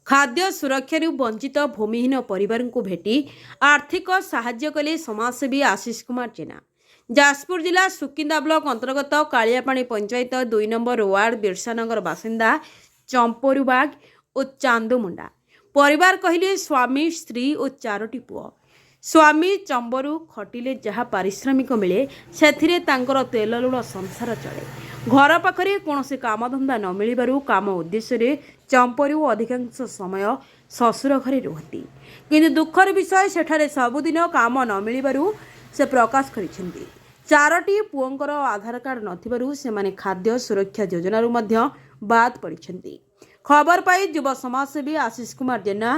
ଖାଦ୍ୟ ସୁରକ୍ଷାରୁ ବଞ୍ଚିତ ଭୂମିହୀନ ପରିବାରଙ୍କୁ ଭେଟି ଆର୍ଥିକ ସାହାଯ୍ୟ କଲେ ସମାଜସେବୀ ଆଶିଷ କୁମାର ଜେନା। ଯାଜପୁର ଜିଲ୍ଲା ସୁକିନ୍ଦା ବ୍ଲକ ଅନ୍ତର୍ଗତ କାଳିଆପାଣି ପଞ୍ଚାୟତ 2 ନମ୍ବର ୱାର୍ଡ ବିର୍ସାନଗର ବାସିନ୍ଦା ଚମ୍ପରୁବାଗ ଓ ଚାନ୍ଦୁମୁଣ୍ଡା ପରିବାର କହିଲେ ସ୍ୱାମୀ ସ୍ତ୍ରୀ ଓ 4ଟି ପୁଅ। ସ୍ୱାମୀ ଚମ୍ବରୁ ଖଟିଲେ ଯାହା ପାରିଶ୍ରମିକ ମିଳେ ସେଥିରେ ତାଙ୍କର ତେଲ ଲୁଣ ସଂସାର ଚଳେ। ଘର ପାଖରେ କୌଣସି କାମଧନ୍ଦା ନ ମିଳିବାରୁ କାମ ଉଦ୍ଦେଶ୍ୟରେ ଚମ୍ପରୁ ଅଧିକାଂଶ ସମୟ ଶ୍ୱଶୁର ଘରେ ରୁହନ୍ତି। କିନ୍ତୁ ଦୁଃଖର ବିଷୟ ସେଠାରେ ସବୁଦିନ କାମ ନ ମିଳିବାରୁ ସେ ପ୍ରକାଶ କରିଛନ୍ତି 4ଟି ପୁଅଙ୍କର ଆଧାର କାର୍ଡ ନଥିବାରୁ ସେମାନେ ଖାଦ୍ୟ ସୁରକ୍ଷା ଯୋଜନାରୁ ମଧ୍ୟ ବାଦ୍ ପଡ଼ିଛନ୍ତି। ଖବର ପାଇ ଯୁବ ସମାଜସେବୀ ଆଶିଷ କୁମାର ଜେନା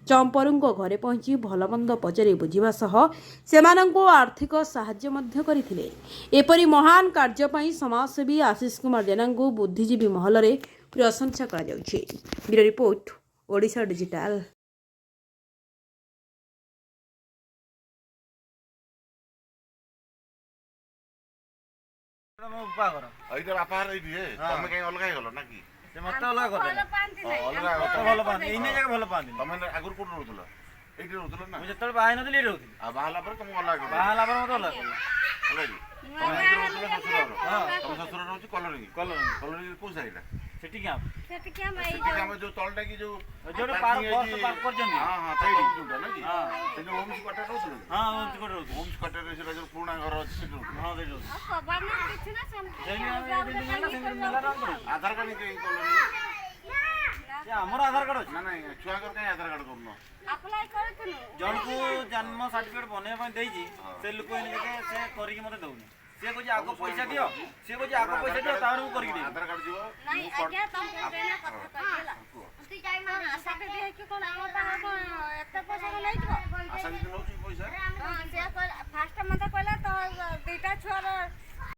ଚମ୍ପରୁଙ୍କ ଘରେ ପହଞ୍ଚି ଭଲମନ୍ଦ ପଚାରି ବୁଝିବା ସହ ସେମାନଙ୍କୁ ଆର୍ଥିକ ସାହାଯ୍ୟ ମଧ୍ୟ କରିଥିଲେ। ଏପରି ମହାନ କାର୍ଯ୍ୟ ପାଇଁ ସମାଜସେବୀ ଆଶିଷ କୁମାର ଜେନାଙ୍କୁ ବୁଦ୍ଧିଜୀବୀ ମହଲରେ ପ୍ରଶଂସା କରାଯାଉଛି। Bureau report, Odisha digital. ମୋ ବାପାଘର ଏଇଟା ବାପା ଘର ଏଇଠି ତମେ କାଇଁ ଅଲଗା ହେଇଗଲ ନା କି? ସେ ମତେ ଅଲଗା କରିଦେଲେ। ଅଲଗା ମତେ ଭଲ ପାଆନ୍ତି ଏଇନେ ଯାକ ଭଲ ପାଆନ୍ତି। ତମେ ଆଗରୁ କୋଉଠି ରହୁଥିଲ? ଏଇଠି ରହୁଥିଲ ନା? ମୁଁ ଯେତେବେଳେ ବାହା ହେଇନଥିଲି ଏଇଠି ରହୁଥିଲି। ଆଉ ବାହା ହେଲା ପରେ ତମକୁ ଅଲଗା କଲ? ବାହା ହେଲା ପରେ ମତେ ଅଲଗା କଲେ। ହେଲା କି? ତମେ ଏଇଠି ରହୁଥିଲ ଶ୍ୱଶୁର ଘର? ତମ ଶ୍ୱଶୁର ରହୁଛି କଲୋନୀ। କଲୋନୀ କୋଉ ସାଇଡା? ସେଠି କ୍ୟାମ୍ପ। ସେଠି ଆମେ ଯୋଉ ତଳଟା କି ଯୋଉ ଯୋଉଟା ପାର୍କ କରିଛନ୍ତି। ହଁ ହଁ ସେଇଠି ଯୋଉଟା ନା କି? ସେ ଯୋଉ ହୋମ୍ସ କ୍ୱାର୍ଟର ରହୁଥିଲ? ହଁ ହୋମ୍ସ କ୍ୱାର୍ଟର ରହୁଥିଲି। ହୋମ୍ସ କ୍ୱାର୍ଟରରେ ସେଟା ଯୋଉ ପୁରୁଣା ଘର ଅଛି ସେଠି ରହୁଥିଲ? ହଁ ସେଇଠି ରହୁଥିଲି। ଆଧାର କାର୍ଡ କାଇଁ କଲୋନୀ? ସେ ଆମର ଆଧାର କାର୍ଡ ଅଛି। ନା ନାଇଁ ଛୁଆଙ୍କର କାଇଁ ଆଧାର କାର୍ଡ କରୁନ? ଜଣକୁ ଜନ୍ମ ସାର୍ଟିଫିକେଟ ବନେଇବା ପାଇଁ ଦେଇଛି ସେ ଲୋକ ଏଇନେ ସେ କରିକି ମତେ ଦଉନି। ସିଏ କହୁଛି ଆଗ ପଇସା ଦିଅ, ସିଏ କହୁଛି ଆଗ ପଇସା ଦିଅ ତାପରେ ମୁଁ କରିକି ଦେବି। ଆଧାର କାର୍ଡ ଯିବ ଆଜ୍ଞା ତମକୁ କଥା କହିଲା।